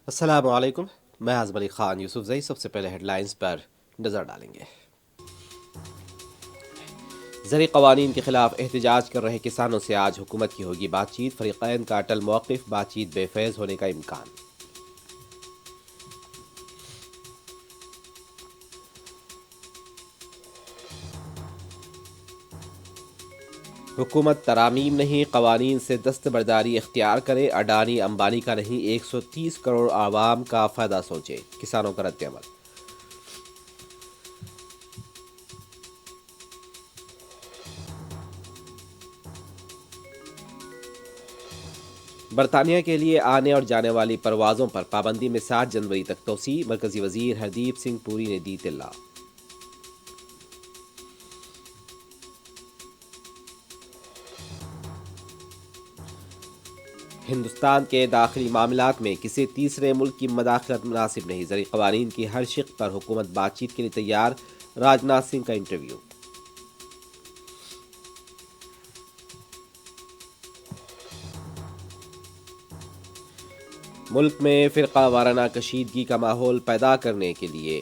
السلام علیکم، میں اعظم علی خان یوسف زئی۔ سب سے پہلے ہیڈ لائنز پر نظر ڈالیں گے۔ زرعی قوانین کے خلاف احتجاج کر رہے کسانوں سے آج حکومت کی ہوگی بات چیت، فریقین کا اٹل موقف، بات چیت بے فیض ہونے کا امکان۔ حکومت ترامیم نہیں، قوانین سے دستبرداری اختیار کرے، اڈانی امبانی کا نہیں، 130 کروڑ عوام کا فائدہ سوچے، کسانوں کا رد عمل۔ برطانیہ کے لیے آنے اور جانے والی پروازوں پر پابندی میں 7 جنوری تک توسیع، مرکزی وزیر ہردیپ سنگھ پوری نے دی اطلاع۔ ہندوستان کے داخلی معاملات میں کسی تیسرے ملک کی مداخلت مناسب نہیں، زرعی قوانین کی ہر شق پر حکومت بات چیت کے لیے تیار، راجناتھ سنگھ کا انٹرویو۔ ملک میں فرقہ وارانہ کشیدگی کا ماحول پیدا کرنے کے لیے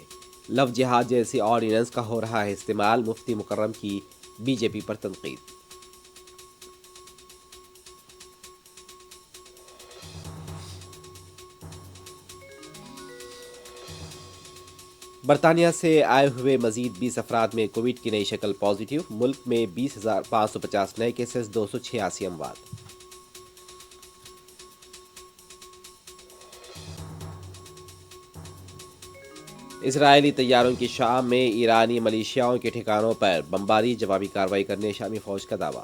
لو جہاد جیسی آرڈیننس کا ہو رہا ہے استعمال، مفتی مکرم کی بی جے پی پر تنقید۔ برطانیہ سے آئے ہوئے مزید 20 افراد میں کووڈ کی نئی شکل پازیٹیو، ملک میں 20,550 نئے کیسز، 286 اموات۔ اسرائیلی طیاروں کی شام میں ایرانی ملیشیاؤں کے ٹھکانوں پر بمباری، جوابی کارروائی کرنے شامی فوج کا دعویٰ۔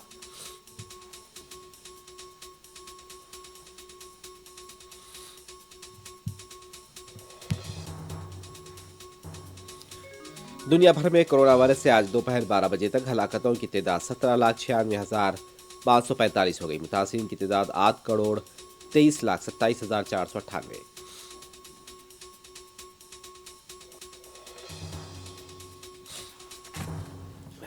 دنیا بھر میں کرونا وائرس سے آج دوپہر 12 بجے تک ہلاکتوں کی تعداد 17,96,545 ہو گئی، متاثرین کی تعداد 8,23,27,498۔